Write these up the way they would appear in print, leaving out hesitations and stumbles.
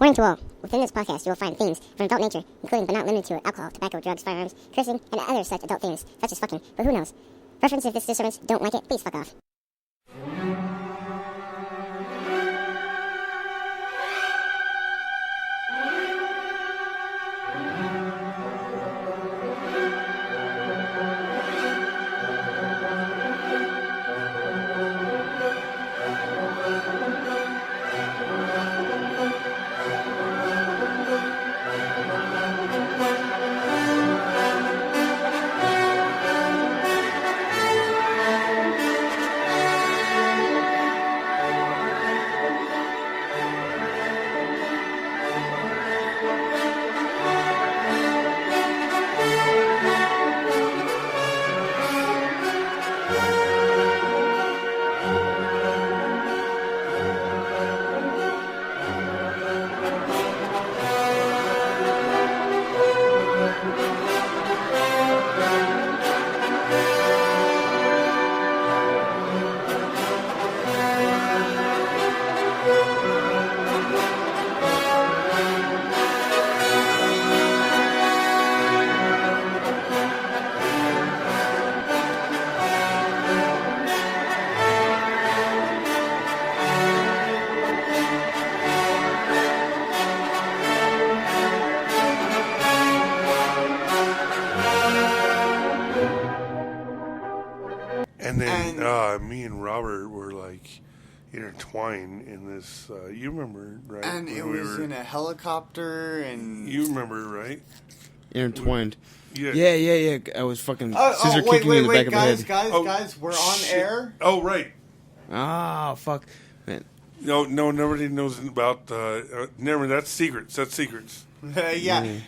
Warning to all. Within this podcast, you will find themes of an adult nature, including but not limited to alcohol, tobacco, drugs, firearms, cursing, and other such adult themes, such as fucking, but who knows. Preference if this disturbance, don't like it, please fuck off. And then me and Robert were like intertwined in this. You remember, right? And it was in a helicopter, and you remember, right? Intertwined. Yeah. I was fucking scissor kicking me in the back of the head. Guys, we're on air. Oh, right. Ah, fuck, man. No, nobody knows about. Never. That's secrets. That's secrets.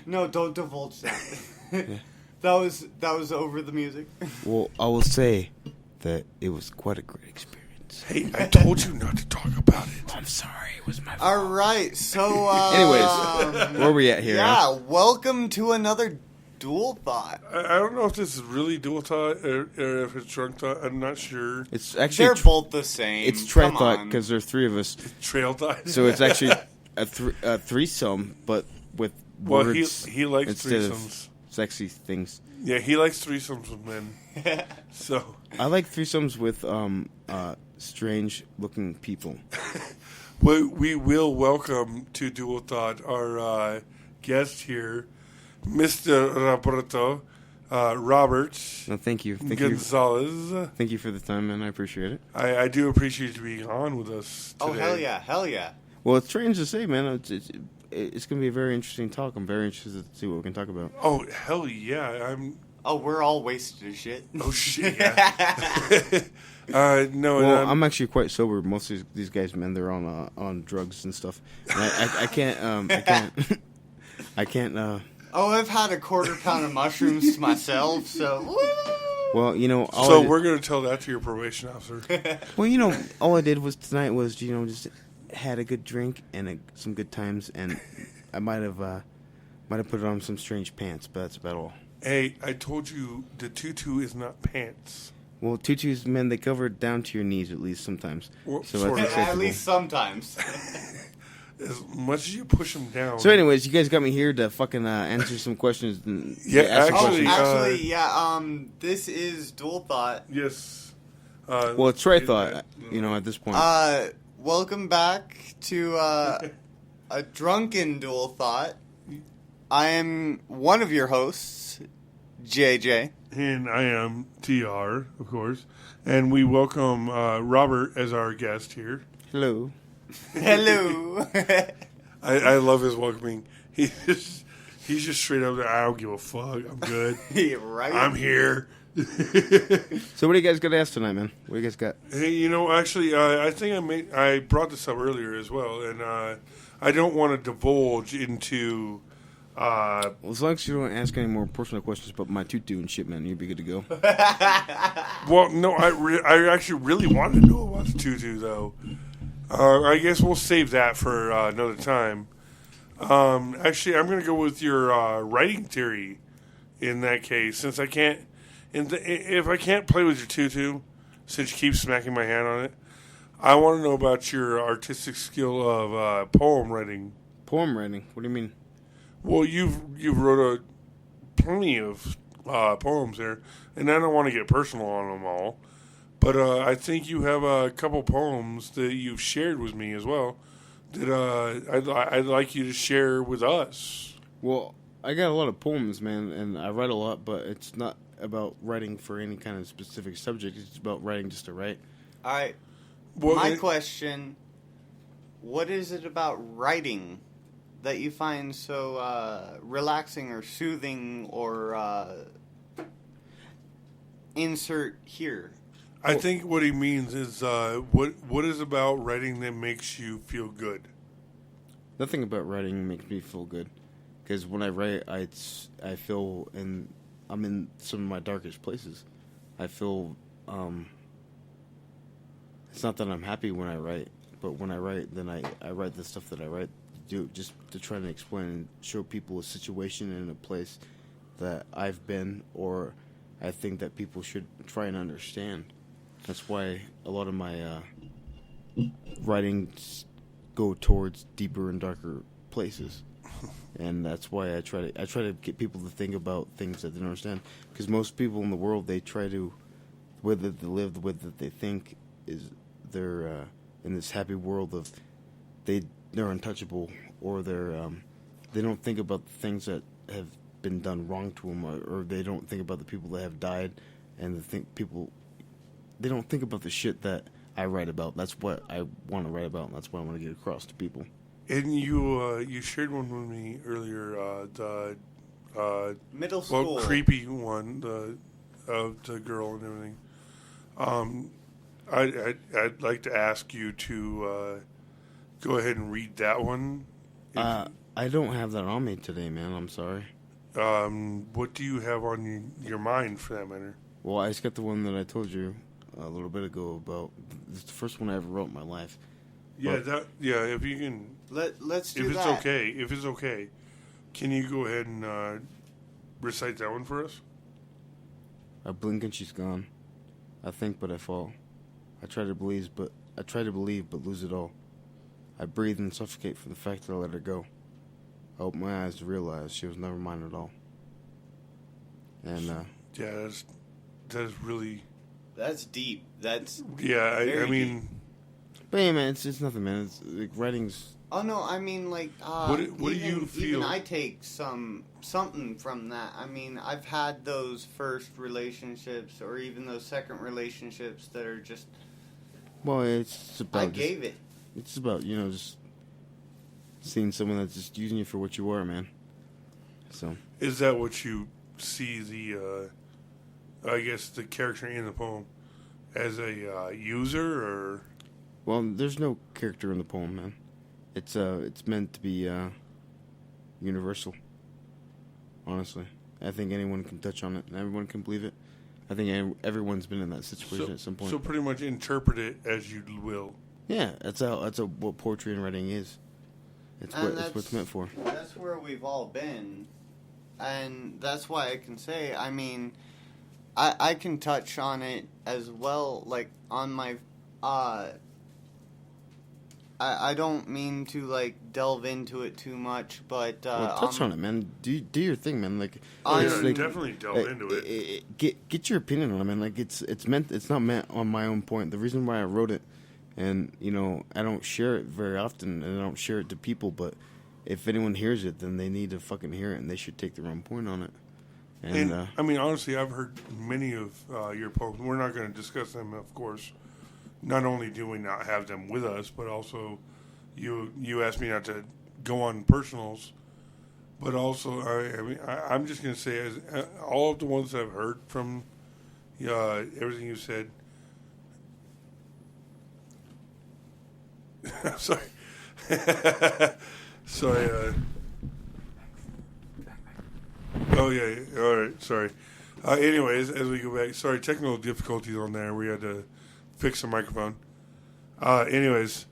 No, don't divulge that. Yeah. That was over the music. Well, I will say that it was quite a great experience. Hey, I told you not to talk about it. I'm sorry, it was my fault. All right, so anyways, where are we at here? Yeah, welcome to another Dual Thought. I don't know if this is really dual thought or if it's drunk thought. I'm not sure. It's actually they're both the same. It's trail thought because there are three of us. Trail thought. So it's actually a threesome, but with words. He likes instead threesomes. Of sexy things. Yeah, he likes threesomes with men. So I like threesomes with strange-looking people. We will welcome to Dual Thought our guest here, Mr. Robert. No, thank you. Gonzalez. Thank you for the time, man. I appreciate it. I do appreciate you being on with us today. Oh, hell yeah. Well, it's strange to say, man. It's going to be a very interesting talk. I'm very interested to see what we can talk about. Oh, hell yeah. We're all wasted as shit. Oh, shit, yeah. No, well, I'm actually quite sober. Most of these guys, man, they're on drugs and stuff. And I can't. I can't. I've had a quarter pound of mushrooms myself, so. Woo! Well, we're going to tell that to your probation officer. Well, all I did tonight was, just had a good drink and some good times, and I might have put on some strange pants, but that's about all. Hey, I told you the tutu is not pants. Well, tutus, man, they cover it down to your knees at least sometimes. Well, so at least sometimes. As much as you push them down. So, anyways, you guys got me here to fucking answer some questions. And this is Dual Thought. Yes. Well, it's Trey Thought, at this point. Welcome back to a drunken Dual Thought. I am one of your hosts, JJ. And I am TR, of course. And we welcome Robert as our guest here. Hello. Hello. I love his welcoming. He's just straight up there. I don't give a fuck. I'm good. Right. I'm here. So what do you guys got to ask tonight, man? What do you guys got? Hey, actually, I think I brought this up earlier as well, and I don't want to divulge into. Well, as long as you don't ask any more personal questions about my tutu and shit, man, you'd be good to go. Well, no, I actually really want to know about the tutu, though. I guess we'll save that for another time. Actually, I'm going to go with your writing theory in that case, since I can't. If I can't play with your tutu, since you keep smacking my hand on it, I want to know about your artistic skill of poem writing. Poem writing? What do you mean? Well, you've wrote plenty of poems there, and I don't want to get personal on them all, but I think you have a couple poems that you've shared with me as well that I'd like you to share with us. Well, I got a lot of poems, man, and I write a lot, but it's not about writing for any kind of specific subject. It's about writing just to write. All right. Well, My question, what is it about writing that you find so relaxing or soothing or insert here? I think what he means is what is about writing that makes you feel good? Nothing about writing makes me feel good, because when I write, I feel, and I'm in some of my darkest places. I feel, it's not that I'm happy when I write, but when I write, then I write the stuff that I write just to try to explain and show people a situation and a place that I've been, or I think that people should try and understand. That's why a lot of my writings go towards deeper and darker places, and that's why I try to get people to think about things that they don't understand. Because most people in the world, they try to, the way that they live, the way that they think is they're in this happy world of they're untouchable, or they don't think about the things that have been done wrong to them, or they don't think about the people that have died, and they don't think about the shit that I write about. That's what I want to write about, and that's what I want to get across to people. And you shared one with me earlier, the Middle school. creepy one, of the girl and everything. I'd like to ask you to go ahead and read that one. I don't have that on me today, man. I'm sorry. What do you have on your mind, for that matter? Well, I just got the one that I told you a little bit ago about. It's the first one I ever wrote in my life. Yeah, if you can. Let's do if it's that. if it's okay, can you go ahead and recite that one for us? I blink and she's gone. I think, but I fall. I try to believe, but lose it all. I breathe and suffocate for the fact that I let her go. I open my eyes to realize she was never mine at all. And yeah, that's really. That's deep. That's Yeah, I mean. deep. But yeah, man, it's nothing, man. It's like writing's. Oh no, I mean like. What do you feel? Even I take something from that. I mean, I've had those first relationships, or even those second relationships that are just. Well, it's about. I gave it. It's about just seeing someone that's just using you for what you are, man. So. Is that what you see I guess the character in the poem as a user, or? Well, there's no character in the poem, man. It's meant to be universal. Honestly, I think anyone can touch on it, and everyone can believe it. I think everyone's been in that situation at some point. So pretty much interpret it as you will. Yeah, that's what poetry and writing is. It's what it's meant for. That's where we've all been, and that's why I can say. I mean, I can touch on it as well, like on my. I don't mean to like delve into it too much, but touch on it, man. Do your thing, man. Like, definitely delve into it. Get your opinion on it, man. Like it's not meant on my own point. The reason why I wrote it, and I don't share it very often, and I don't share it to people. But if anyone hears it, then they need to fucking hear it, and they should take their own point on it. And I mean, honestly, I've heard many of your poems. We're not going to discuss them, of course. Not only do we not have them with us, but also you asked me not to go on personals. But also, I'm just going to say, as all of the ones that I've heard from everything you said. Sorry. Sorry. Oh, yeah. All right. Sorry. Anyways, as we go back, sorry, technical difficulties on there. We had to fix the microphone. Anyways,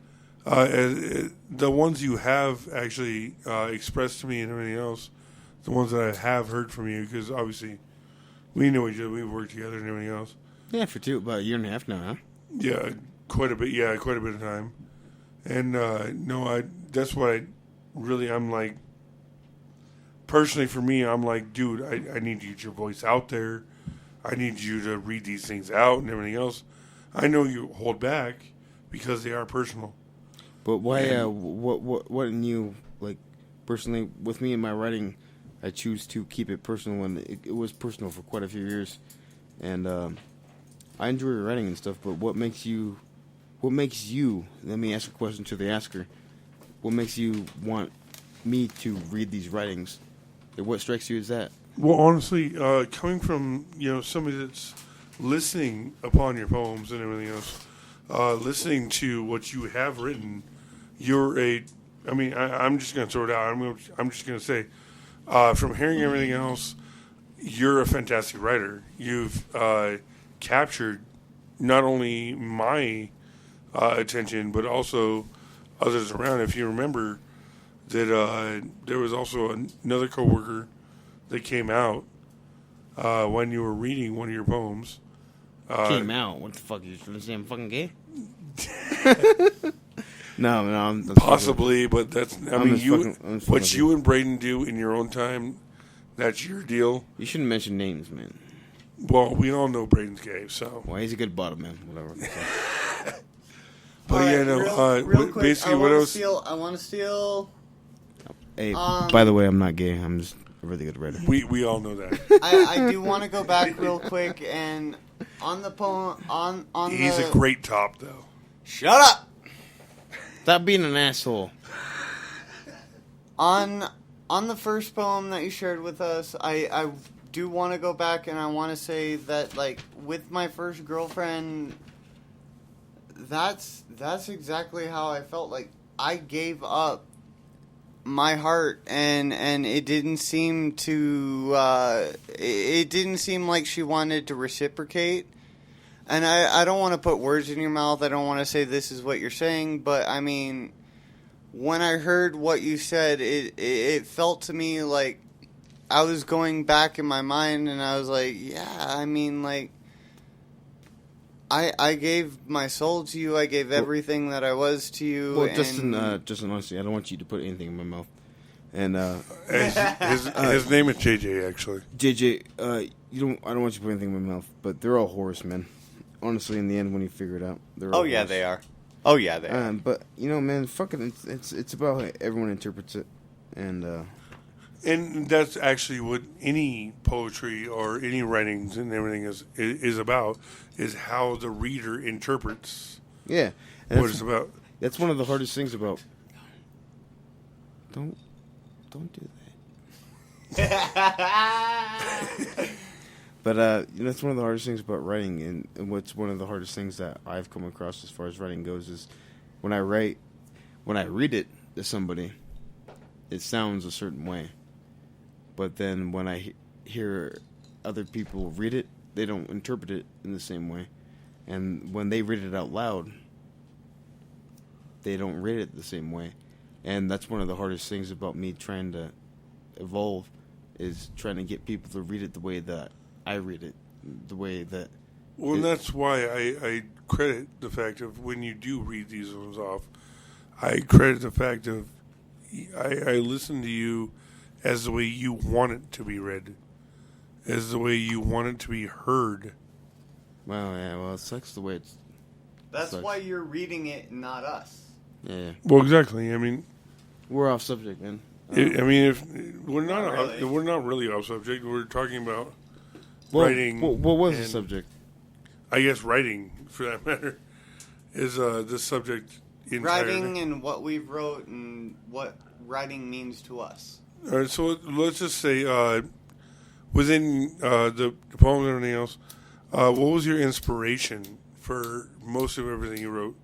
the ones you have actually expressed to me and everything else, the ones that I have heard from you, because obviously we know each other, we've worked together and everything else. Yeah, for about a year and a half now, huh? Yeah, quite a bit. Yeah, quite a bit of time. And that's what really, I'm like, personally for me, I'm like, dude, I need to get your voice out there. I need you to read these things out and everything else. I know you hold back because they are personal. But why? What in you, like, personally, with me and my writing, I choose to keep it personal, and it was personal for quite a few years, and I enjoy writing and stuff. But what makes you? Let me ask a question to the asker. What makes you want me to read these writings? What strikes you as that? Well, honestly, coming from somebody that's listening upon your poems and everything else, listening to what you have written, I'm just going to throw it out. I'm just going to say, from hearing everything else, you're a fantastic writer. You've captured not only my attention, but also others around. If you remember that there was also another coworker that came out when you were reading one of your poems. Came out? What the fuck? You trying to say I'm fucking gay? No, I'm possibly, but that's. I'm what you and Braden do in your own time, that's your deal. You shouldn't mention names, man. Well, we all know Braden's gay, so. Well, he's a good bottom, man. Whatever. But real quick, basically, what else? I want to steal. Hey, by the way, I'm not gay. I'm just a really good writer. We all know that. I do want to go back real quick and on the poem on. He's a great top, though. Shut up. Stop being an asshole. On the first poem that you shared with us, I do want to go back and I want to say that, like, with my first girlfriend, that's exactly how I felt. Like, I gave up my heart, and it didn't seem to it didn't seem like she wanted to reciprocate. And I don't want to put words in your mouth. I don't want to say this is what you're saying, but I mean, when I heard what you said, it felt to me like I was going back in my mind, and I was like, yeah, I mean, like, I gave my soul to you. I gave everything that I was to you. Well, Justin, honestly, I don't want you to put anything in my mouth. And his name is JJ, actually. JJ, I don't want you to put anything in my mouth, but they're all horse, man. Honestly, in the end, when you figure it out, they're all horse. They are. Oh yeah, they are. But man, fucking, it's about how everyone interprets it, and that's actually what any poetry or any writings and everything is about, is how the reader interprets. Yeah, what it's about. That's one of the hardest things about. Don't do that. But that's one of the hardest things about writing, and what's one of the hardest things that I've come across as far as writing goes is when I read it to somebody, it sounds a certain way, but then when I hear other people read it, they don't interpret it in the same way, and when they read it out loud, they don't read it the same way, and that's one of the hardest things about me trying to evolve, is trying to get people to read it the way that I read it, the way that. Well, and that's why I credit the fact of when you do read these ones off, I credit the fact of I listen to you as the way you want it to be read, as the way you want it to be heard. Well, yeah, well, it sucks the way it's. That's why you're reading it, not us. Yeah. Well, exactly. I mean, we're off subject, man. If we're not really. we're not really off subject. We're talking about. Writing. What was the and, subject? I guess writing, for that matter, is the subject entirely. Writing and what we wrote and what writing means to us. All right, so let's just say within the poem and everything else, what was your inspiration for most of everything you wrote?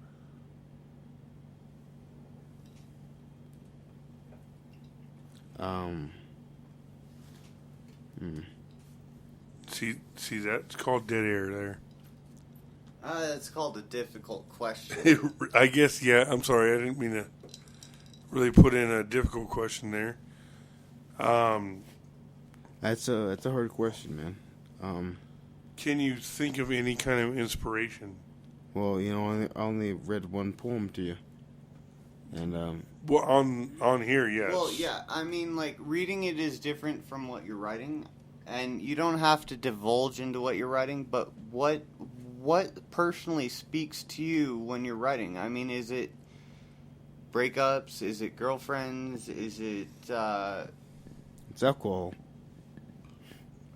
See, that's called dead air there. It's called a difficult question. I guess, yeah. I'm sorry, I didn't mean to really put in a difficult question there. That's a hard question, man. Can you think of any kind of inspiration? Well, I only read one poem to you. And Well, on here, yes. Well, yeah, I mean, like, reading it is different from what you're writing, and you don't have to divulge into what you're writing, but what personally speaks to you when you're writing? I mean, is it breakups? Is it girlfriends? Is it, it's alcohol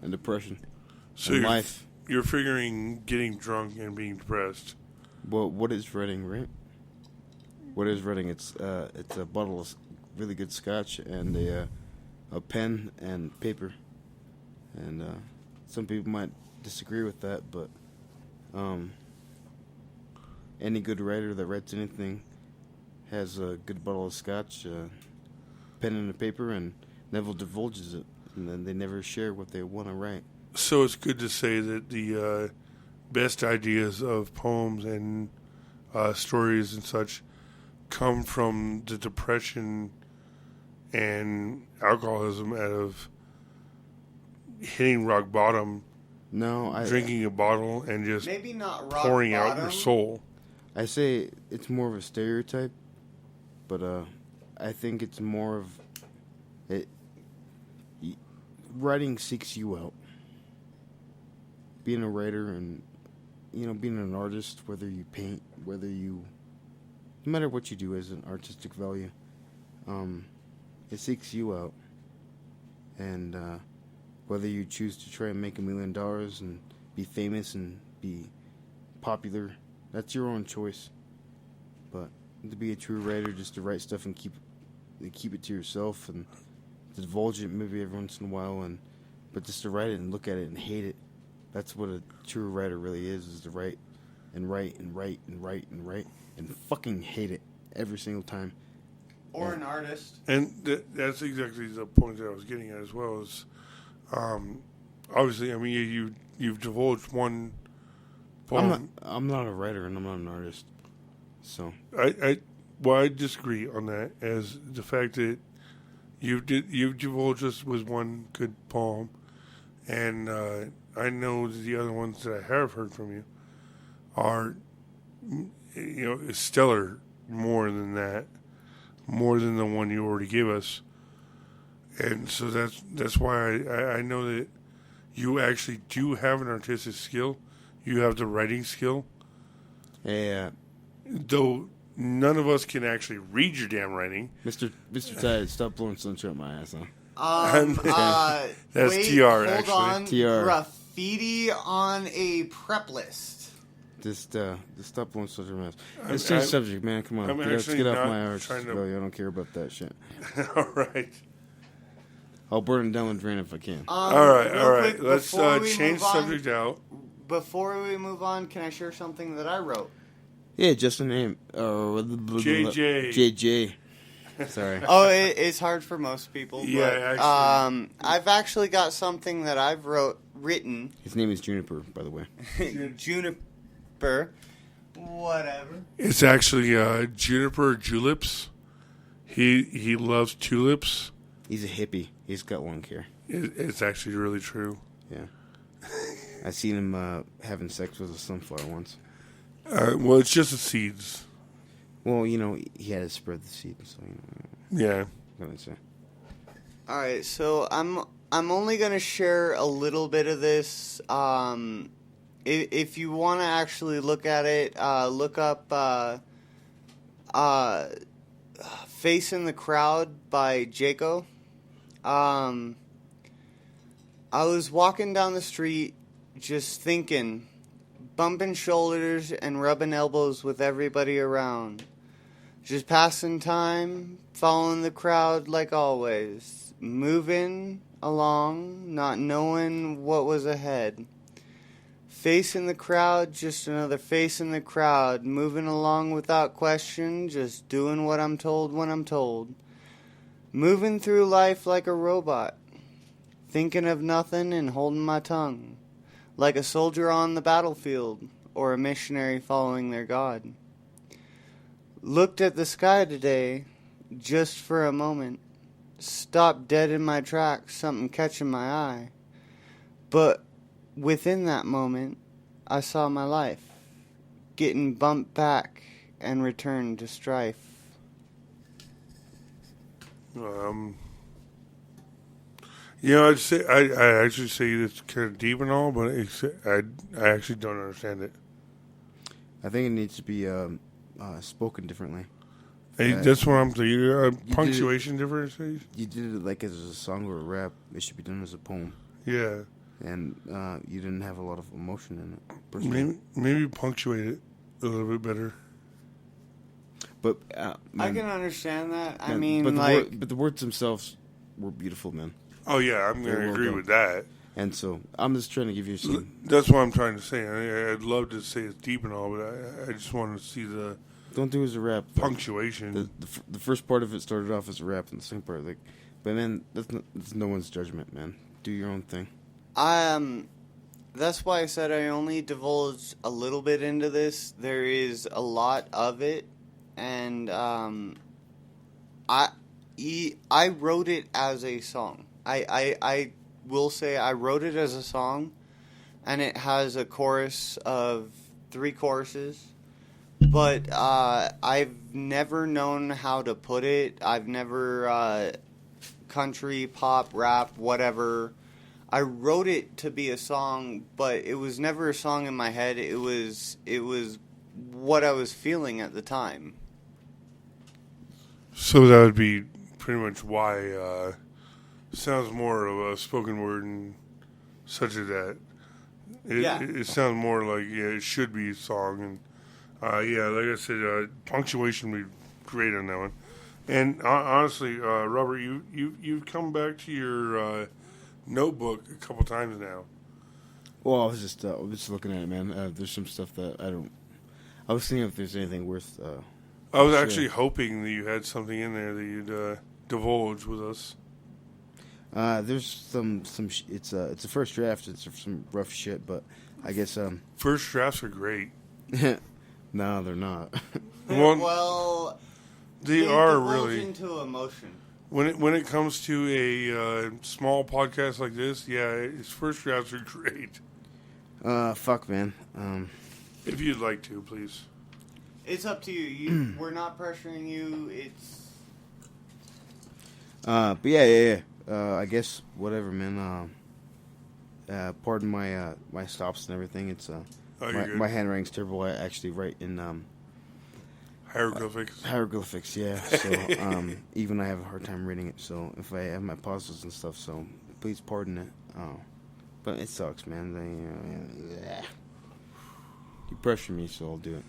and depression So and you're, life. you're figuring getting drunk and being depressed. Well, what is writing, right? What is writing? It's a bottle of really good scotch and a pen and paper. And some people might disagree with that, but any good writer that writes anything has a good bottle of scotch, pen and a paper, and never divulges it. And then they never share what they want to write. So it's good to say that the best ideas of poems and stories and such come from the depression and alcoholism out of hitting rock bottom, No, drinking a bottle, and just maybe not rock pouring out bottom? your soul. I say it's more of a stereotype, but I think it's more of it. Writing seeks you out. Being a writer and being an artist, whether you paint, no matter what you do as an artistic value, it seeks you out. And whether you choose to try and make $1 million and be famous and be popular, that's your own choice. But to be a true writer, just to write stuff and keep it to yourself and to divulge it maybe every once in a while, but just to write it and look at it and hate it. That's what a true writer really is to write and write and write and write and write and fucking hate it every single time. Or an artist. And that's exactly the point that I was getting at as well. Is obviously, I mean, you've divulged one poem. I'm not a writer and I'm not an artist. So I disagree on that. As the fact that you've divulged us with one good poem, and I know the other ones that I have heard from you are, stellar. More than that, more than the one you already gave us, and so that's why I know that you actually do have an artistic skill. You have the writing skill. yeah, Though none of us can actually read your damn writing. Mr. Tide, stop blowing sunshine up my ass, huh? That's wait, TR, hold actually. on. TR. Graffiti on a prep list. Just stop blowing sunshine up my ass. I'm- Let's change I'm- subject, man. Come on, I'm let's actually get off not my arse trying to- value. I don't care about that shit. All right. I'll burn it down the drain if I can. All right. real All right. quick, Let's before we change move on- subject out. Before we move on, can I share something that I wrote? Yeah, just a name. JJ. JJ. Sorry. Oh, it's hard for most people. Yeah, but, actually. I've actually got something that I've written. His name is Juniper, by the way. Juniper. Whatever. It's actually Juniper Juleps. He loves tulips. He's a hippie. He's got long hair. It's actually really true. Yeah. I seen him having sex with a sunflower once. Well, it's just the seeds. Well, he had to spread the seed, so Yeah. what can I say? All right, so I'm only gonna share a little bit of this. If you want to actually look at it, look up "Face in the Crowd" by Jaco. I was walking down the street, just thinking, bumping shoulders and rubbing elbows with everybody around. Just passing time, following the crowd like always. Moving along, not knowing what was ahead. Face in the crowd, just another face in the crowd. Moving along without question, just doing what I'm told when I'm told. Moving through life like a robot. Thinking of nothing and holding my tongue. Like a soldier on the battlefield, or a missionary following their God. Looked at the sky today, just for a moment. Stopped dead in my tracks, something catching my eye. But within that moment, I saw my life getting bumped back and returned to strife. Um, you know, I actually say it's kind of deep and all, but I actually don't understand it. I think it needs to be spoken differently. Hey, that's what I'm saying. You Punctuation differences. You did it like as a song or a rap. It should be done as a poem. Yeah, And you didn't have a lot of emotion in it. Personally. maybe punctuate it a little bit better. But I can understand that. I man, mean, but the words themselves were beautiful, man. Oh yeah, I'm Very gonna well agree done. with that. And so I'm just trying to give you some. That's what I'm trying to say. I'd love to say it's deep and all, but I just want to see the Don't do it as a rap. punctuation. The first part of it started off as a rap, and the second part, but man, that's no one's judgment, man. Do your own thing. That's why I said I only divulged a little bit into this. There is a lot of it, and I wrote it as a song. I will say I wrote it as a song, and it has a chorus of 3 choruses. But I've never known how to put it. I've never country, pop, rap, whatever. I wrote it to be a song, but it was never a song in my head. It was what I was feeling at the time. So that would be pretty much why it sounds more of a spoken word and such as that. It sounds more like it should be a song, and like I said, punctuation would be great on that one. And honestly, Robert, you've come back to your notebook a couple times now. Well, I was just looking at it, man. There's some stuff that I was thinking if there's anything worth. I was actually hoping that you had something in there that you'd divulge with us. There's some. It's a first draft. It's some rough shit, but I guess First drafts are great. No, they're not. Well, they are really into emotion. When it comes to a small podcast like this, its first drafts are great. Fuck, man. If you'd like to, please. It's up to you. We're not pressuring you. It's. But yeah. I guess whatever, man. Pardon my stops and everything. It's my handwriting's terrible. I actually write in hieroglyphics. Hieroglyphics, yeah. So even I have a hard time reading it. So if I have my pauses and stuff, so please pardon it. But it sucks, man. You pressure me, so I'll do it.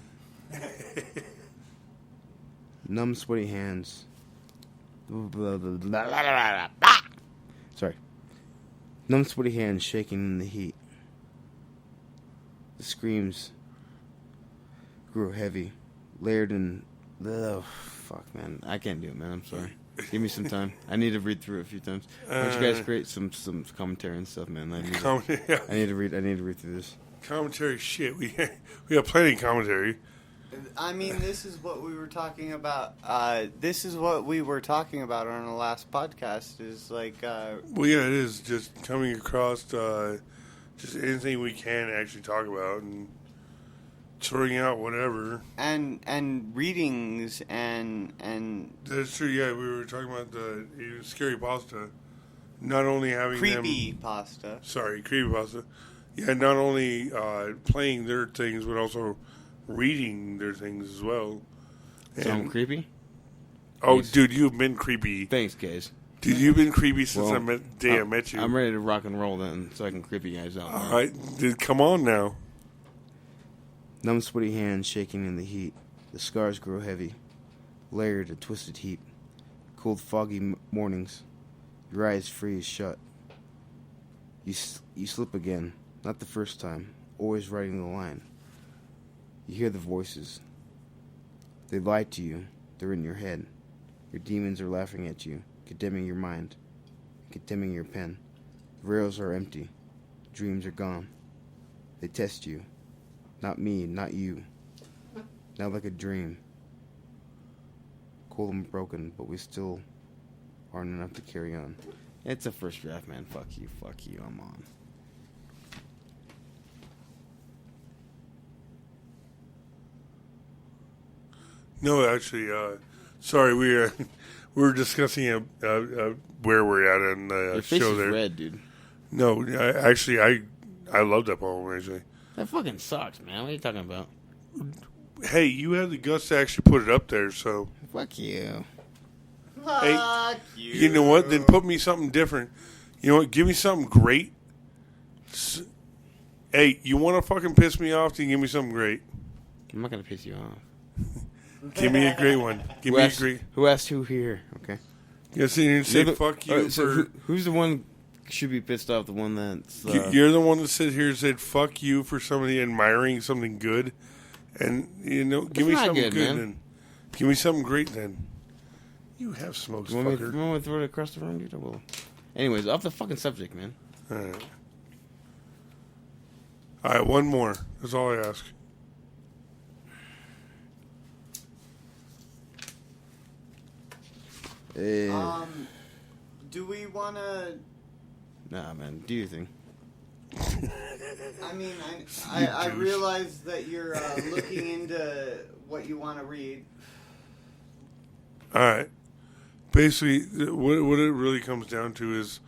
Numb, sweaty hands. Sorry. Numb, sweaty hands shaking in the heat. The screams grew heavy, layered in. Oh, fuck, man. I can't do it, man. I'm sorry. Give me some time. I need to read through it a few times. Why don't you guys create some commentary and stuff, man? I need to read through this. Commentary, shit. We have plenty of commentary. I mean, this is what we were talking about. This is what we were talking about on the last podcast. Is like. Well, yeah, it is just coming across just anything we can actually talk about and throwing out whatever. And readings and. That's true. Yeah, we were talking about the scary pasta. Not only having creepy pasta. Sorry, creepy pasta. Yeah, not only playing their things, but also reading their things as well. Sound creepy? Oh, Thanks. Dude, you've been creepy. Thanks, guys. Dude, you've been creepy since I met you. I'm ready to rock and roll then, so I can creep you guys out. All right, dude, come on now. Numb, sweaty hands shaking in the heat. The scars grow heavy, layered a twisted heap. Cold, foggy mornings. Your eyes freeze shut. You slip again. Not the first time. Always riding the line. You hear the voices. They lie to you. They're in your head. Your demons are laughing at you, condemning your mind, condemning your pen. The rails are empty. Dreams are gone. They test you. Not me, not you. Not like a dream. Cold and broken, but we still aren't enough to carry on. It's a first draft, man. Fuck you, I'm on. No, actually, sorry, we were discussing where we're at in the Your face show is there. red, dude. No, I love that poem actually. That fucking sucks, man. What are you talking about? Hey, you had the guts to actually put it up there, so. Fuck you. Fuck you. You know what? Then put me something different. You know what? Give me something great. Hey, you want to fucking piss me off? Then give me something great. I'm not gonna piss you off. Give me a great one. Give me a great. Who asked who here? Okay. You didn't say fuck you for. Who's the one should be pissed off? The one that's. You're the one that sit here and said fuck you for somebody admiring something good, and give me not something good, good man. then. Give me something great then. You have smokes, You want me fucker. to throw it across the room, dude? I will. Anyways, off the fucking subject, man. All right, one more. That's all I ask. Do we want to... Nah, man. Do your thing. I mean, I realize that you're looking into what you want to read. All right. Basically, what it really comes down to is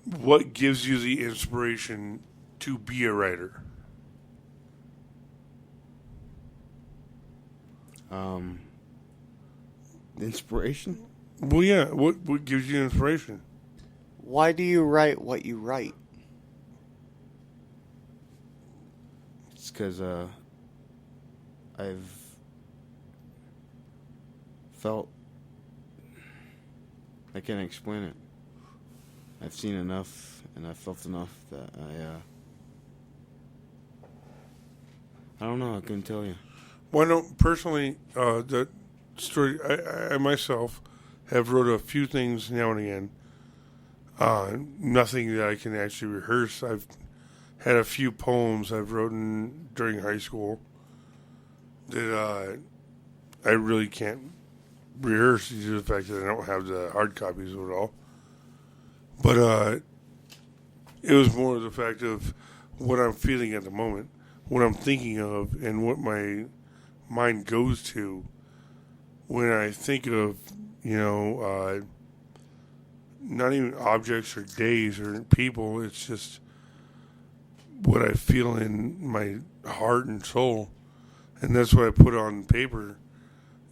what gives you the inspiration to be a writer? Inspiration? Well, yeah. What gives you inspiration? Why do you write what you write? It's because I've felt... I can't explain it. I've seen enough, and I've felt enough that I don't know. I couldn't tell you. Well, I know personally, the story. I myself have wrote a few things now and again. Nothing that I can actually rehearse. I've had a few poems I've written during high school that I really can't rehearse due to the fact that I don't have the hard copies of it all. But it was more the fact of what I'm feeling at the moment, what I'm thinking of, and what my mind goes to when I think of, not even objects or days or people. It's just what I feel in my heart and soul. And that's what I put on paper.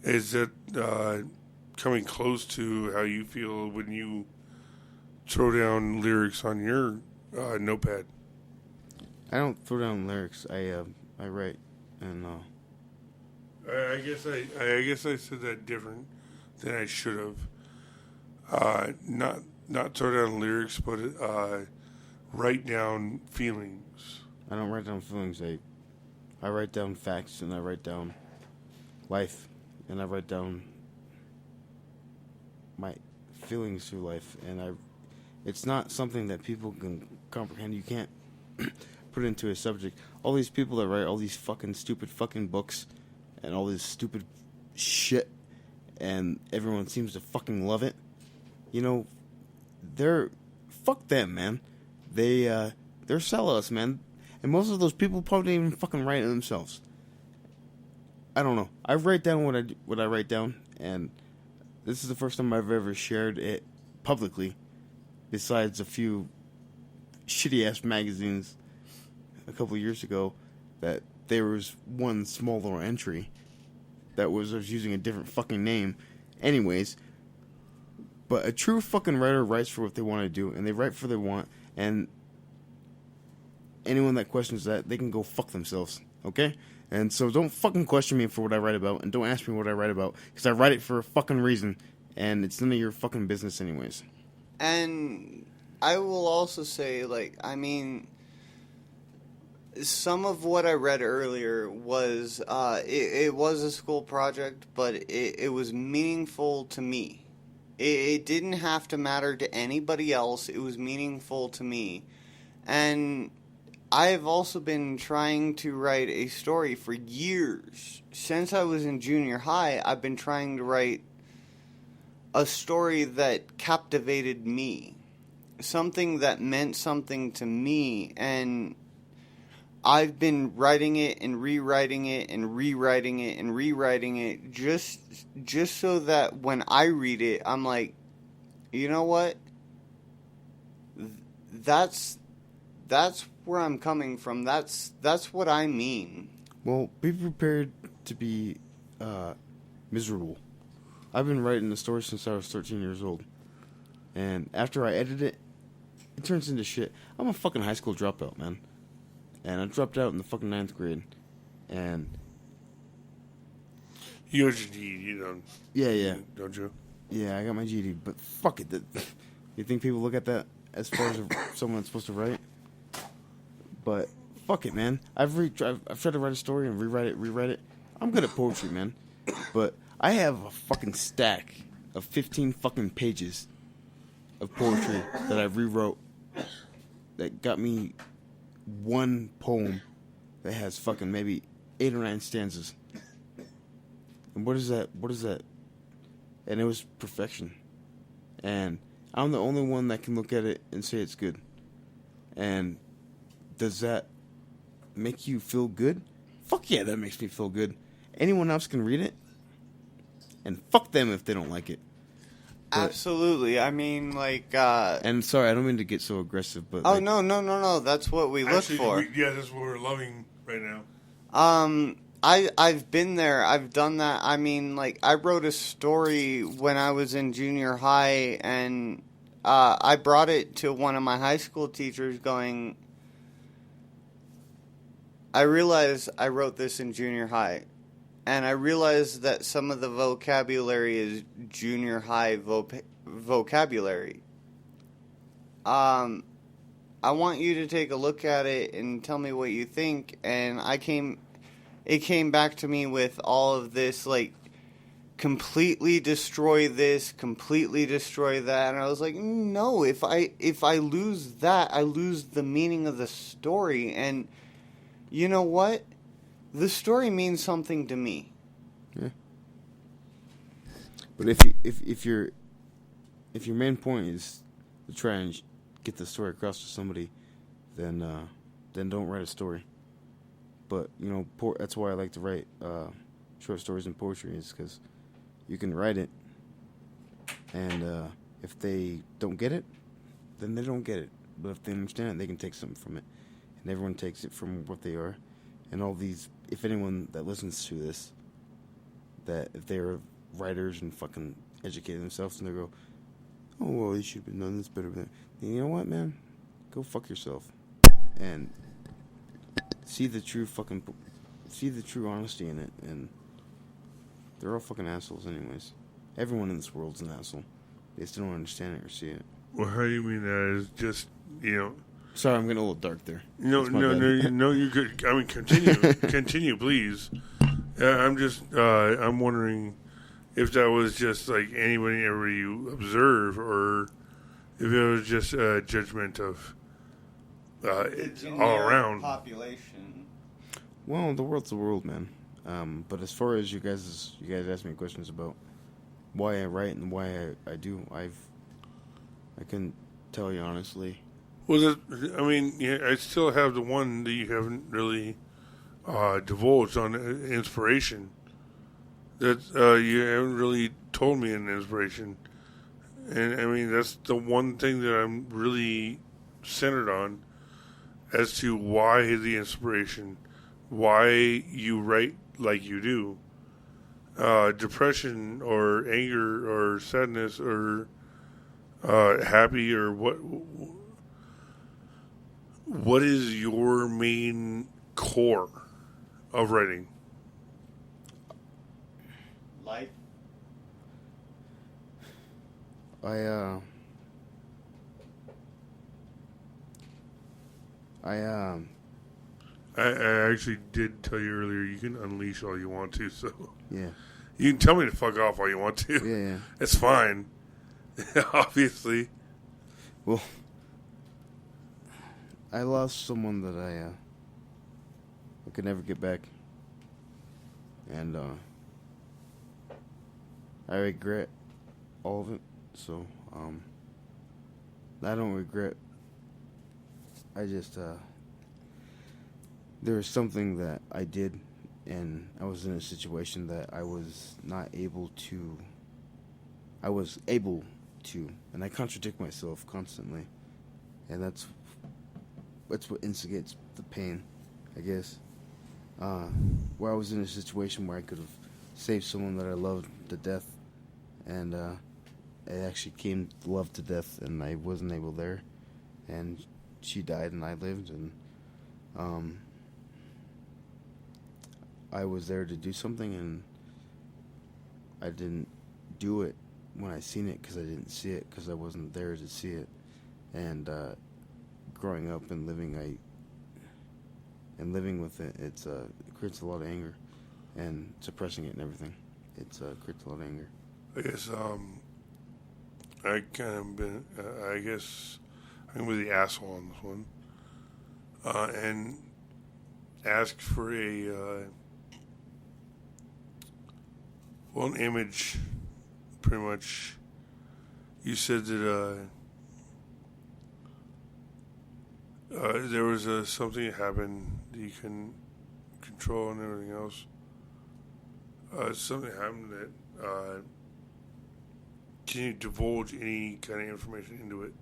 Is that coming close to how you feel when you throw down lyrics on your notepad? I don't throw down lyrics. I write, and I guess I said that different than I should have. Not throw down lyrics, but write down feelings. I don't write down feelings. I write down facts, and I write down life, and I write down my feelings through life, and it's not something that people can comprehend. You can't put it into a subject. All these people that write all these fucking stupid fucking books and all this stupid shit, and everyone seems to fucking love it. Fuck them, man. They're sellouts, man. And most of those people probably don't even fucking write it themselves. I don't know. I write down what I write down, and this is the first time I've ever shared it publicly, besides a few shitty-ass magazines a couple of years ago that there was one small little entry that I was using a different fucking name. Anyways, but a true fucking writer writes for what they want to do, and they write for what they want, and anyone that questions that, they can go fuck themselves, okay? And so don't fucking question me for what I write about, and don't ask me what I write about, because I write it for a fucking reason, and it's none of your fucking business anyways. And I will also say, some of what I read earlier was, it was a school project, but it was meaningful to me. It didn't have to matter to anybody else. It was meaningful to me. And I've also been trying to write a story for years. Since I was in junior high, I've been trying to write a story that captivated me. Something that meant something to me. And I've been writing it and rewriting it and rewriting it and rewriting it just so that when I read it, I'm like, you know what? That's where I'm coming from. That's what I mean. Well, be prepared to be miserable. I've been writing the story since I was 13 years old. And after I edit it, it turns into shit. I'm a fucking high school dropout, man. And I dropped out in the fucking 9th grade. And... You got your GED, don't... Yeah. Don't you? Yeah, I got my GED, but fuck it. You think people look at that as far as someone that's supposed to write? But fuck it, man. I've tried to write a story and rewrite it. I'm good at poetry, man. But I have a fucking stack of 15 fucking pages of poetry that I rewrote that got me one poem that has fucking maybe 8 or 9 stanzas. And what is that? And it was perfection. And I'm the only one that can look at it and say it's good. And does that make you feel good? Fuck yeah, that makes me feel good. Anyone else can read it. And fuck them if they don't like it. But, absolutely. I mean, like... and sorry, I don't mean to get so aggressive, but... Oh, like, no. That's what we look for. That's what we're loving right now. I've been there. I've done that. I mean, like, I wrote a story when I was in junior high, and I brought it to one of my high school teachers going, I realized I wrote this in junior high, and I realized that some of the vocabulary is junior high vocabulary. I want you to take a look at it and tell me what you think, and it came back to me with all of this, like, completely destroy this, completely destroy that, and I was like, no, if I lose that, I lose the meaning of the story, and you know what? The story means something to me. Yeah. But if your main point is to try and get the story across to somebody, then don't write a story. But you know, that's why I like to write short stories and poetry, is because you can write it, and if they don't get it, then they don't get it. But if they understand it, they can take something from it, and everyone takes it from what they are. And all these, if anyone that listens to this, that if they're writers and fucking educated themselves, and they go, oh well, you should have done this better, then you know what, man, go fuck yourself, and see the true honesty in it. And they're all fucking assholes anyways. Everyone in this world's an asshole. They still don't understand it or see it. Well, how do you mean that? Is just, Sorry, I'm getting a little dark there. No, you're good. I mean, continue, please. I'm wondering if that was just like anybody ever you observe, or if it was just a judgment of it's all around population. Well, the world's the world, man. But as far as you guys ask me questions about why I write and why I do, I can tell you honestly. Well, I still have the one that you haven't really divulged on inspiration. That you haven't really told me an inspiration, and I mean that's the one thing that I'm really centered on as to why the inspiration, why you write like you do. Depression or anger or sadness or happy or what is your main core of writing? Life. I actually did tell you earlier you can unleash all you want to, so yeah. You can tell me to fuck off all you want to. Yeah. It's fine. Obviously. Well, I lost someone that I could never get back, and I regret all of it. So I don't regret. I just there was something that I did, and I was in a situation that I was not able to. I was able to, and I contradict myself constantly, and that's what instigates the pain, I guess. Where I was in a situation where I could have saved someone that I loved to death, and I actually came to love to death, and I wasn't able there, and she died, and I lived, and I was there to do something, and I didn't do it when I seen it because I didn't see it because I wasn't there to see it. And growing up and living with it, it creates a lot of anger, and suppressing it and everything. It creates a lot of anger. I guess I kind of been. I guess I'm with the asshole on this one, and asked for an image. Pretty much, you said that there was something that happened that you can control and everything else. Something happened that. Can you divulge any kind of information into it?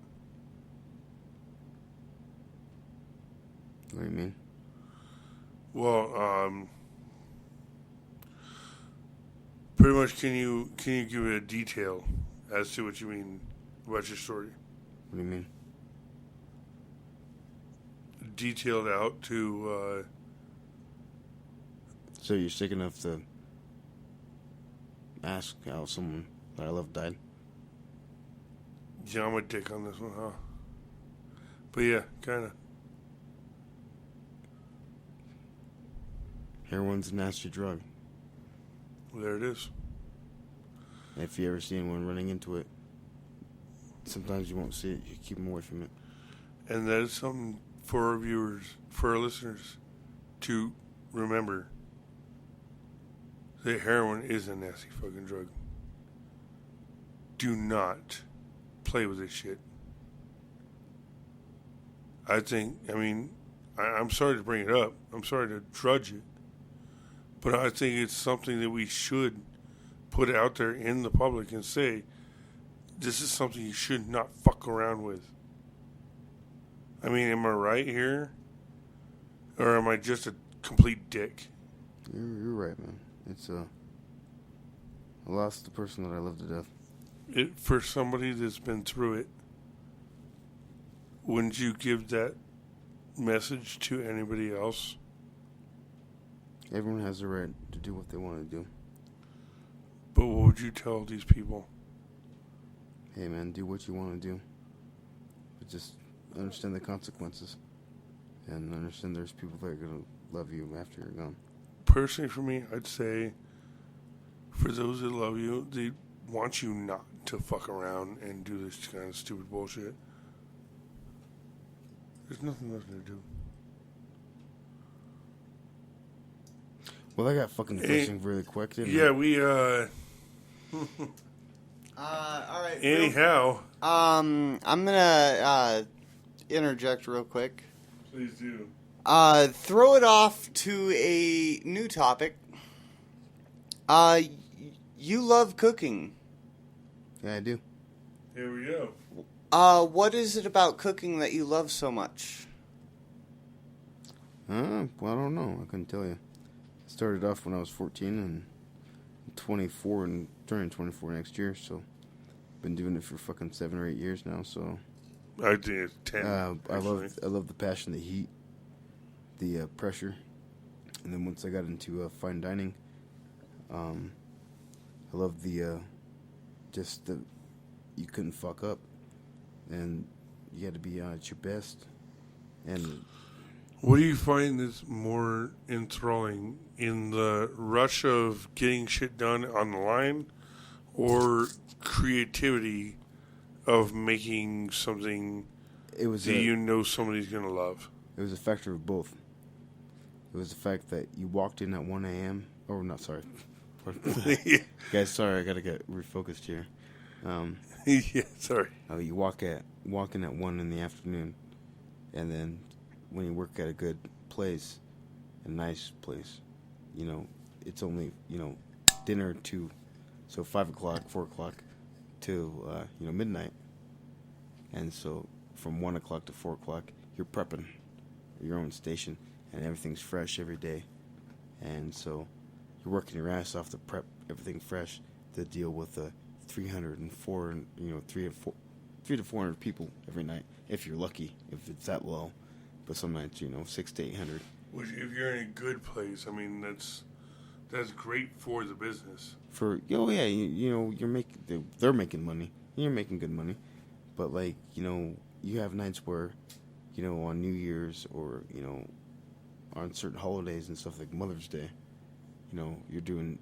What do you mean? Well, pretty much, can you give it a detail as to what you mean about your story? What do you mean? Detailed out to. So you're sick enough to ask how someone that I love died? Yeah, I'm a dick on this one, huh? But yeah, kind of. Heroin's a nasty drug. Well, there it is. If you ever see anyone running into it, sometimes you won't see it. You keep them away from it. And that is something for our viewers, for our listeners, to remember. That heroin is a nasty fucking drug. Do not play with this shit. I'm sorry to bring it up. I'm sorry to drudge it. But I think it's something that we should put out there in the public and say, this is something you should not fuck around with. I mean, am I right here? Or am I just a complete dick? You're right, man. It's I lost the person that I love to death. For somebody that's been through it, wouldn't you give that message to anybody else? Everyone has the right to do what they want to do. But what would you tell these people? Hey, man, do what you want to do. But just understand the consequences. And understand there's people that are going to love you after you're gone. Personally, for me, I'd say for those that love you, they want you not to fuck around and do this kind of stupid bullshit. There's nothing left to do. Well, I got fucking depressing really quick, didn't yeah, I? we, all right. anyhow. I'm gonna interject real quick. Please do. Throw it off to a new topic. You love cooking. Yeah, I do. Here we go. What is it about cooking that you love so much? Well, I don't know. I couldn't tell you. I started off when I was 14 and 24 and turning 24 next year, so been doing it for fucking 7 or 8 years now, so I think it's 10. I love the passion, the heat, the pressure. And then once I got into fine dining, I love the just the you couldn't fuck up, and you had to be at your best. And what do you find is more enthralling in the rush of getting shit done on the line, or creativity of making something that somebody's gonna love? It was a factor of both. It was the fact that you walked in at 1 a.m. Oh, not sorry. Guys, sorry, I gotta get refocused here. Yeah, sorry. You walk in at 1 in the afternoon, and then when you work at a good place, a nice place, it's only, dinner to, so 5 o'clock, 4 o'clock to, midnight. And so from 1 o'clock to 4 o'clock, you're prepping your own station, and everything's fresh every day. And so you're working your ass off to prep everything fresh to deal with 300 and 400, 3 to 400 people every night, if you're lucky, if it's that low. But some nights, 600 to 800. Which, if you're in a good place, I mean, that's great for the business. You're making, they're making money, and you're making good money. But you have nights where, on New Year's or on certain holidays and stuff like Mother's Day, you're doing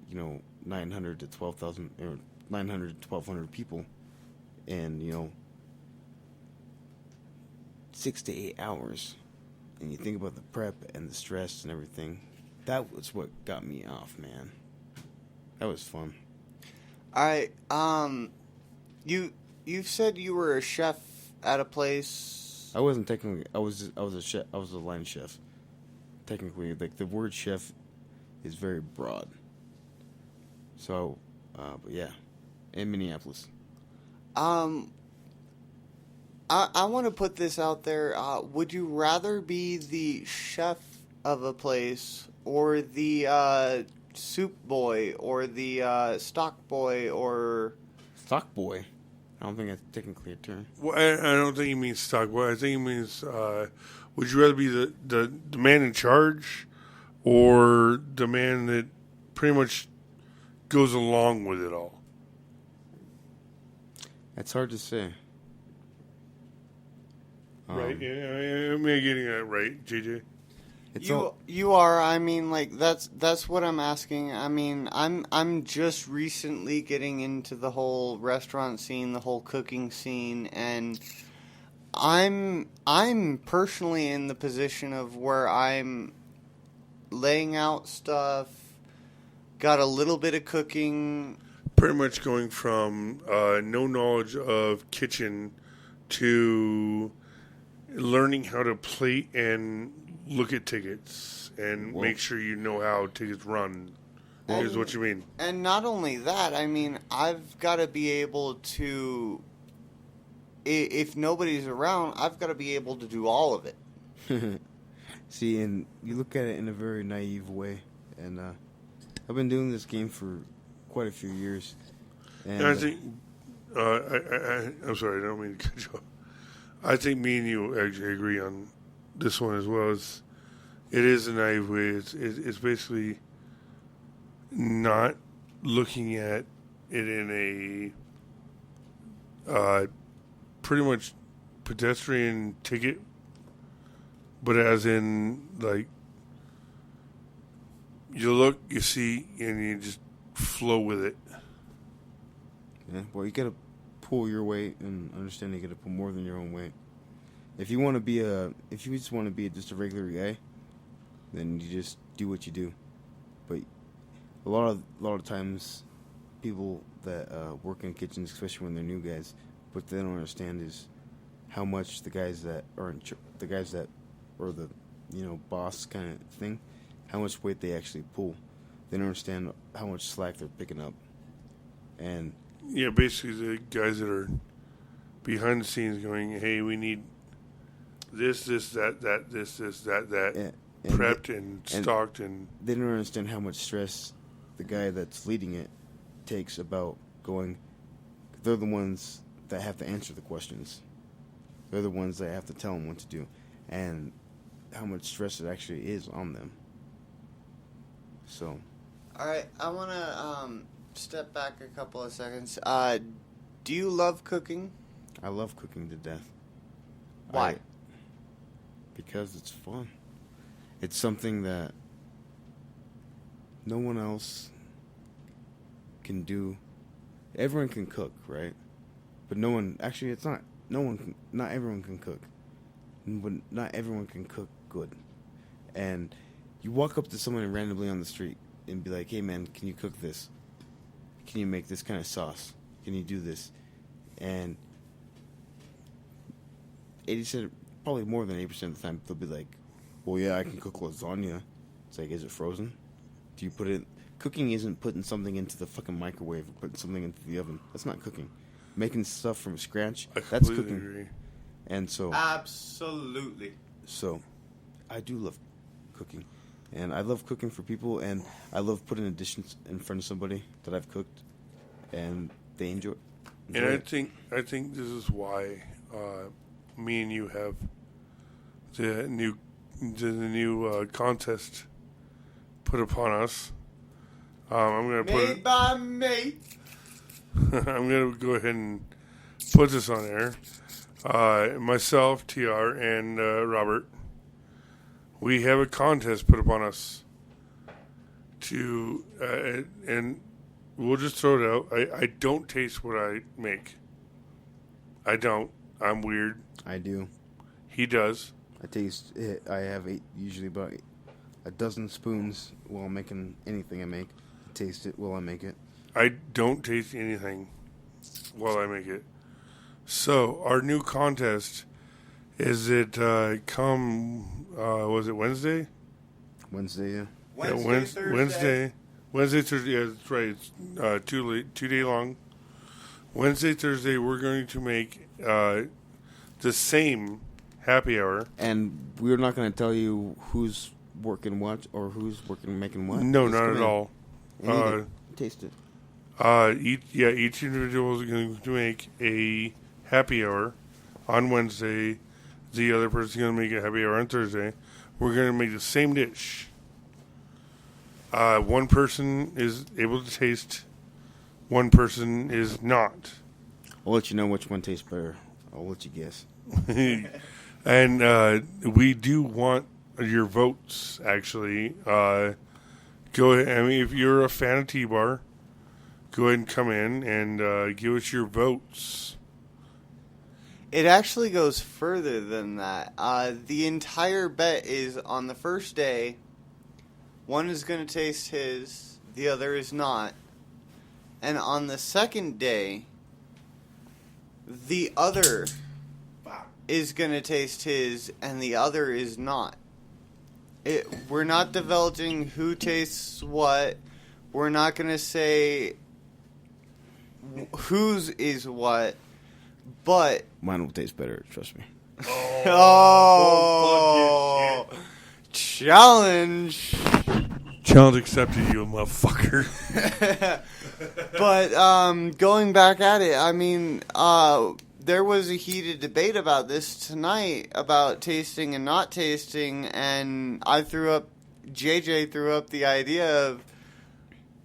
900 to 12,000 or 900 to 1,200 people, and 6 to 8 hours, and you think about the prep and the stress and everything. That was what got me off, man. That was fun. All right. You've said you were a chef at a place. I wasn't technically. I was a chef. I was a line chef. Technically, the word chef is very broad. So, but yeah, in Minneapolis. I want to put this out there. Would you rather be the chef of a place or the soup boy or the stock boy or... Stock boy? I don't think that's technically a term. Well, I don't think he means stock boy. I think he means, would you rather be the man in charge or the man that pretty much goes along with it all? That's hard to say. Right? Am I getting that right, JJ? You are. I mean, that's what I'm asking. I mean, I'm just recently getting into the whole restaurant scene, the whole cooking scene, and I'm personally in the position of where I'm laying out stuff, got a little bit of cooking. Pretty much going from no knowledge of kitchen to learning how to plate and look at tickets and make sure you know how tickets run is what you mean. And not only that, I mean, I've got to be able to, if nobody's around, I've got to be able to do all of it. See, and you look at it in a very naive way. And I've been doing this game for quite a few years. And I think, I'm sorry, I don't mean to cut you off. I think me and you actually agree on this one as well. It is a naive way. It's basically not looking at it in a pretty much pedestrian ticket, but as in, like, you look, you see, and you just flow with it. Yeah, well, you gotta pull your weight and understand you gotta pull more than your own weight. If you want to be if you just want to be just a regular guy, then you just do what you do. But a lot of times, people that work in kitchens, especially when they're new guys, what they don't understand is how much the guys that are or the boss kind of thing, how much weight they actually pull. They don't understand how much slack they're picking up, and yeah, basically the guys that are behind the scenes going, hey, we need this, that, yeah, prepped and stocked, and they don't understand how much stress the guy that's leading it takes about going. They're the ones that have to answer the questions. They're the ones that have to tell them what to do, and how much stress it actually is on them. So, all right, I want to step back a couple of seconds. Do you love cooking? I love cooking to death. Why? Because it's fun. It's something that no one else can do. Everyone can cook, right? But no one, actually, it's not. Not everyone can cook. But not everyone can cook good. And you walk up to someone randomly on the street and be like, hey man, can you cook this? Can you make this kind of sauce? Can you do this? And 80%, probably more than 80% of the time, they'll be like, well, yeah, I can cook lasagna. It's It's like, is it frozen? Do you put it... Cooking isn't putting something into the fucking microwave or putting something into the oven. That's not cooking. Making stuff from scratch, that's cooking. Agree. And so... Absolutely. So, I do love cooking. And I love cooking for people, and I love putting additions in front of somebody that I've cooked, and they enjoy it. And I think this is why me and you have the new contest put upon us. I'm gonna Made by me. I'm gonna go ahead and put this on air. Myself, TR, and Robert, we have a contest put upon us to, and we'll just throw it out. I don't taste what I make. I don't. I'm weird. I do. He does. I taste it. I have usually about a dozen spoons while making anything I make. I taste it while I make it. I don't taste anything while I make it. So, our new contest is it was it Wednesday? Wednesday, yeah. Wednesday, Thursday. Yeah, that's right. It's 2 day long. Wednesday, Thursday, we're going to make the same happy hour. And we're not going to tell you who's working what or who's making what. No, not at all. Taste it. Each individual is going to make a happy hour on Wednesday. The other person's going to make a happy hour on Thursday. We're going to make the same dish. One person is able to taste. One person is not. I'll let you know which one tastes better. I'll let you guess. And we do want your votes, actually. Go ahead. I mean, if you're a fan of T-Bar, go ahead and come in and give us your votes. It actually goes further than that. The entire bet is on the first day, one is going to taste his, the other is not. And on the second day, the other is going to taste his and the other is not. We're not divulging who tastes what. We're not going to say whose is what. But mine will taste better, trust me. Oh, challenge. Challenge accepted, you motherfucker. But going back at it, I mean, there was a heated debate about this tonight about tasting and not tasting, and JJ threw up the idea of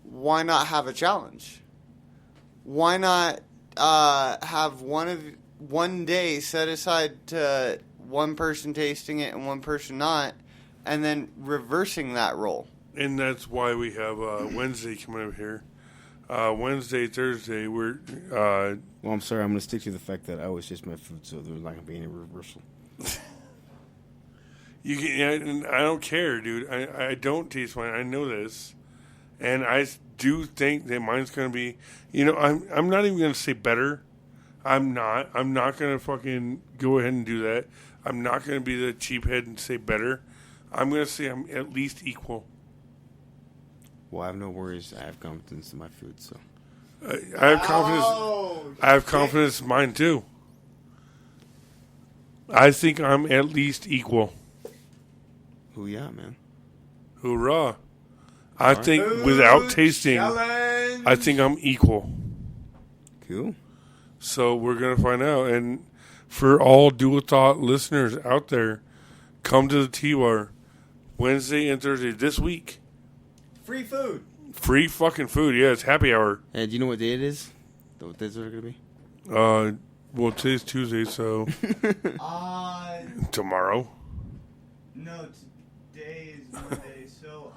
why not have a challenge? Why not have one day set aside to one person tasting it and one person not, and then reversing that role? And that's why we have Wednesday coming up here. Wednesday, Thursday, we're... well, I'm sorry. I'm going to stick to the fact that I always taste my food, so there's not going to be any reversal. I don't care, dude. I don't taste mine. I know this. And I do think that mine's going to be... I'm not even going to say better. I'm not. I'm not going to fucking go ahead and do that. I'm not going to be the cheaphead and say better. I'm going to say I'm at least equal. Well, I have no worries. I have confidence in my food, so... I have confidence. I have confidence in mine, too. I think I'm at least equal. Hoo-yah, man. Hoorah. I think without tasting, challenge. I think I'm equal. Cool. So we're going to find out. And for all Dual Thought listeners out there, come to the T-Bar Wednesday and Thursday this week. Free food. Free fucking food. Yeah, it's happy hour. Hey, do you know what day it is? What days are it going to be? Well, today's Tuesday, so tomorrow. No, today is Monday. So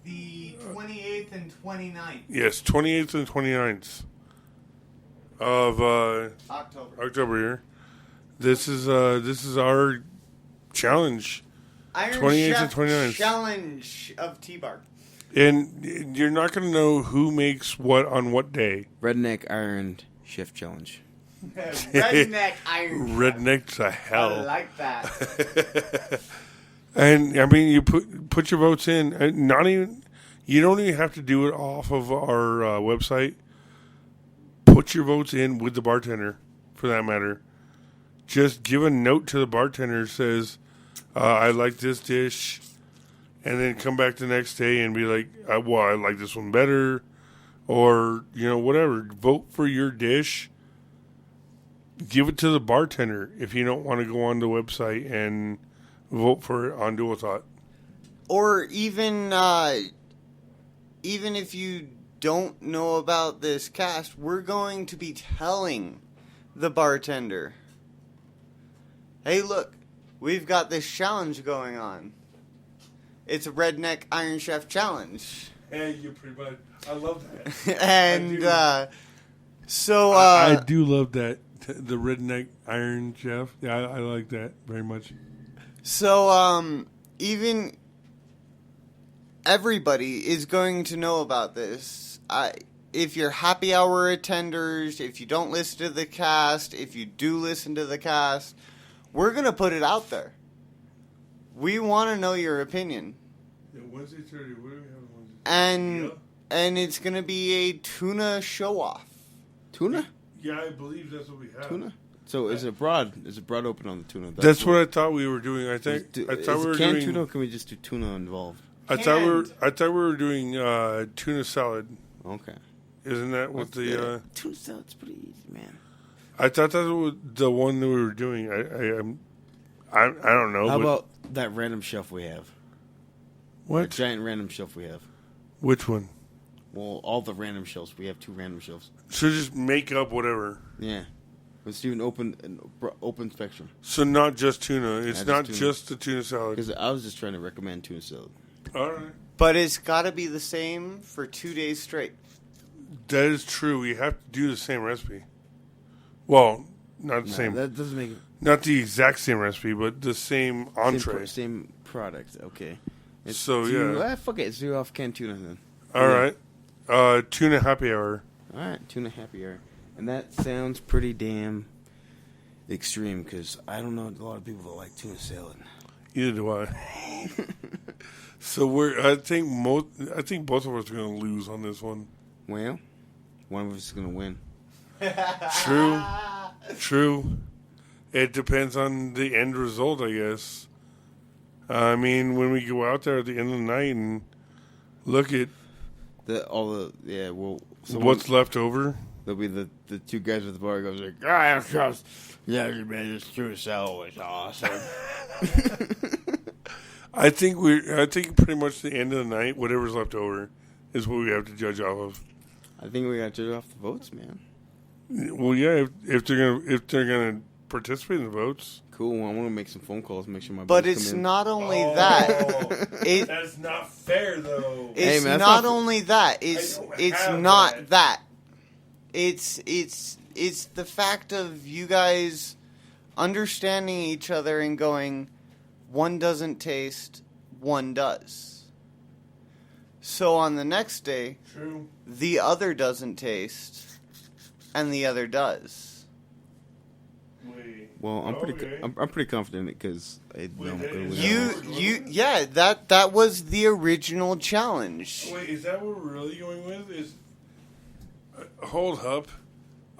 the 28th and 29th. Yes, 28th and 29th of October here. This is our challenge. Iron 28th Chef and 29th. Challenge of T-Bar. And you're not going to know who makes what on what day. Redneck Iron Chef Challenge. Redneck Iron Chef. Redneck to hell. I like that. And I mean, you put your votes in. And not even you don't even have to do it off of our website. Put your votes in with the bartender, for that matter. Just give a note to the bartender that says, "I like this dish," and then come back the next day and be like, "Well, I like this one better," or whatever. Vote for your dish. Give it to the bartender if you don't want to go on the website and vote for it on Dual Thought. Or even if you don't know about this cast, we're going to be telling the bartender, hey, look, we've got this challenge going on. It's a Redneck Iron Chef challenge. Hey, you're pretty much. I love that. And I do love that. The Redneck Iron Chef. Yeah, I like that very much. So, even everybody is going to know about this. If you're happy hour attenders, if you don't listen to the cast, if you do listen to the cast, we're going to put it out there. We want to know your opinion. Yeah, Wednesday, Thursday, what do we have on Wednesday? And it's going to be a tuna show-off. Tuna? Yeah, I believe that's what we have. Tuna? So is it broad? Is it broad open on the tuna? That's what I thought we were doing. I thought we were canned doing tuna. Or can we just do tuna involved? I thought we were doing tuna salad. Okay. Isn't that what the tuna salad's pretty easy, man? I thought that was the one that we were doing. I don't know. How about that random shelf we have? What? That giant random shelf we have. Which one? Well, all the random shelves. We have 2 random shelves. So just make up whatever. Yeah. Let's do an open spectrum. So not just tuna. It's not tuna. just the tuna salad. Because I was just trying to recommend tuna salad. All right. But it's got to be the same for 2 days straight. That is true. We have to do the same recipe. Well, not the same. That doesn't make Not the exact same recipe, but the same entree. Same product. Okay. Fuck it. Let's do off canned tuna then. All right. Tuna happy hour. All right. Tuna happy hour. And that sounds pretty damn extreme because I don't know a lot of people that like tuna salad. Either do I. So I think both of us are going to lose on this one. Well, one of us is going to win. True. It depends on the end result, I guess. I mean, when we go out there at the end of the night and look at what's left over. There'll be the 2 guys at the bar goes like, yeah, man, this tuna salad was awesome. I think pretty much the end of the night, whatever's left over, is what we have to judge off of. I think we got to judge off the votes, man. Well, yeah, if they're gonna participate in the votes. Cool. Well, I'm gonna make some phone calls, make sure my. But it's not only that. That's not fair, though. It's not only that. It's not that. It's the fact of you guys understanding each other and going, one doesn't taste, one does. So on the next day, True. The other doesn't taste, and the other does. Well, I'm pretty confident because I'm going to win. That was the original challenge. Wait, is that what we're really going with? Hold up.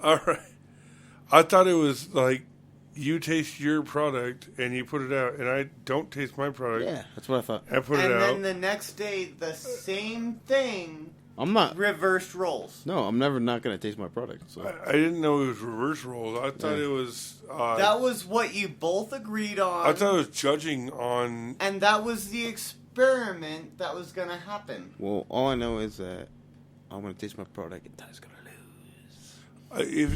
All right. I thought it was like you taste your product and you put it out, and I don't taste my product. Yeah, that's what I thought. I put it out. And then the next day, the same thing. I'm not reversed roles. No, I'm never not going to taste my product. So I didn't know it was reverse roles. I thought it was. That was what you both agreed on. I thought it was judging on. And that was the experiment that was going to happen. Well, all I know is that I'm going to taste my product and Ty's going to lose.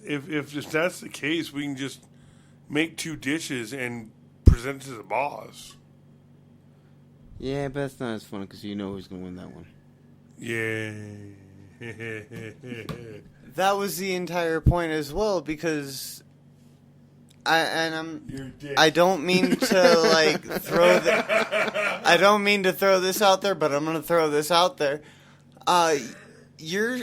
If that's the case, we can just make 2 dishes and present to the boss. Yeah, but that's not as fun because you know who's going to win that one. Yeah. That was the entire point as well, because I don't mean to I don't mean to throw this out there, but I'm going to throw this out there. Your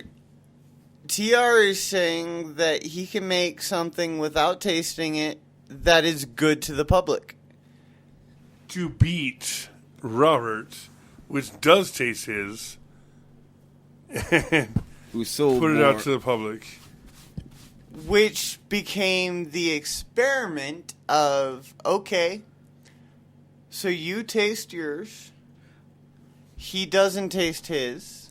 TR is saying that he can make something without tasting it that is good to the public. to beat Robert, which does taste his, and Who sold put it more. out to the public. Which became the experiment of, okay, so you taste yours, he doesn't taste his.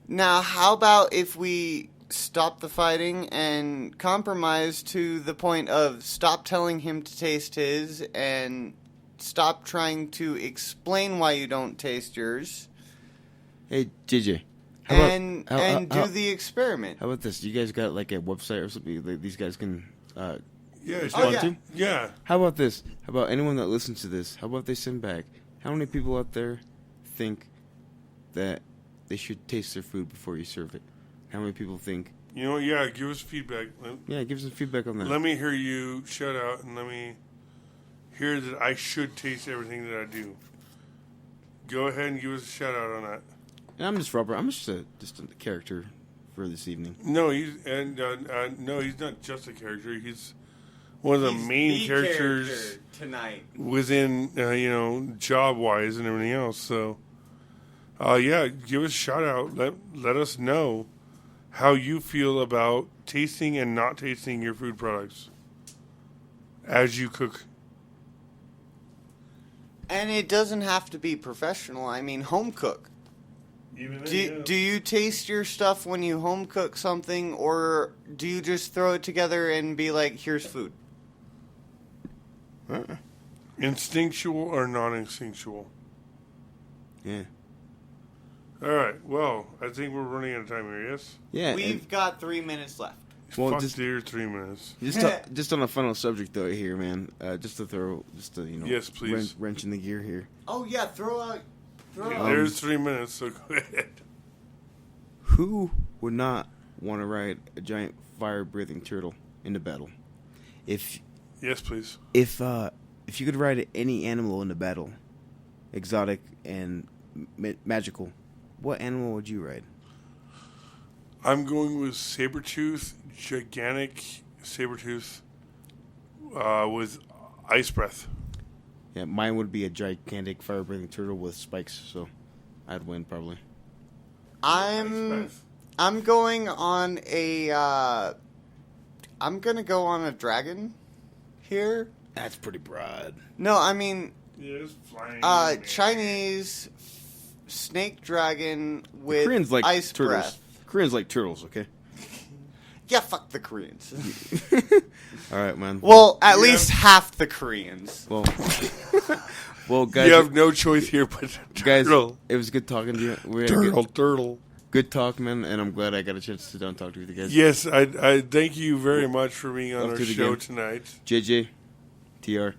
Now, how about if we stop the fighting and compromise to the point of stop telling him to taste his and stop trying to explain why you don't taste yours Hey, JJ. and do the experiment? How about this? You guys got like a website or something that these guys can Yeah, respond to? yeah. How about this? How about anyone that listens to this? How about they send back? How many people out there think that they should taste their food before you serve it? How many people think? You know, yeah. Give us feedback. Yeah, give some feedback on that. Let me hear you shout out, and let me hear that I should taste everything that I do. Go ahead and give us a shout out on that. And I'm just Robert. I'm just a character for this evening. No, he's not just a character. He's one of the main characters tonight. within job wise and everything else. So, yeah, give us a shout out. Let us know how you feel about tasting and not tasting your food products as you cook. And it doesn't have to be professional. I mean, home cook. Even Do you taste your stuff when you home cook something, or do you just throw it together and be like, here's food? instinctual or non-instinctual? Yeah. All right. Well, I think we're running out of time here. Yes. Yeah. We've got 3 minutes left. Well, Fuck just- dear, 3 minutes. Just on a final subject though here, man. Just to Yes, please. wrench in the gear here. Oh, yeah, throw out. There's 3 minutes, so go ahead. Who would not want to ride a giant fire-breathing turtle into battle? If Yes, please. if you could ride any animal into battle, exotic and magical, what animal would you ride? I'm going with Sabretooth, gigantic Sabretooth with ice breath. Yeah, mine would be a gigantic fire-breathing turtle with spikes, so I'd win probably. I'm going on a. I'm gonna go on a dragon here. That's pretty broad. No, I mean Yes, flying. Chinese snake dragon with Koreans like ice turtles. breath. Koreans like turtles, okay? Yeah, fuck the Koreans. All right, man. Well, at least half the Koreans. Well, guys. You have no choice here but Guys, turtle. it was good talking to you. We had a Turtle. good talk, man, and I'm glad I got a chance to sit down and talk to you guys. Yes, I thank you very much for being on Up our to the show game. tonight. JJ, TR,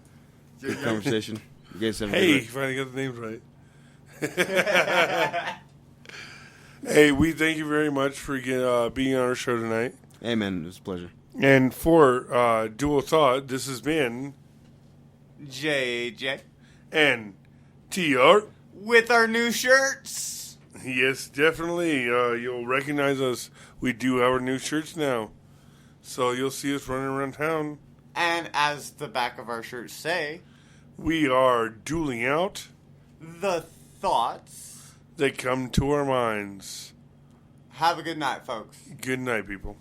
good conversation. You guys have a Hey, good you night. finally got the names right. Hey, we thank you very much for being on our show tonight. Hey, man, it was a pleasure. And for Dual Thought, this has been JJ. and TR. With our new shirts. Yes, definitely. You'll recognize us. We do our new shirts now. So you'll see us running around town. And as the back of our shirts say, We are dueling out the thoughts. that come to our minds. Have a good night, folks. Good night, people.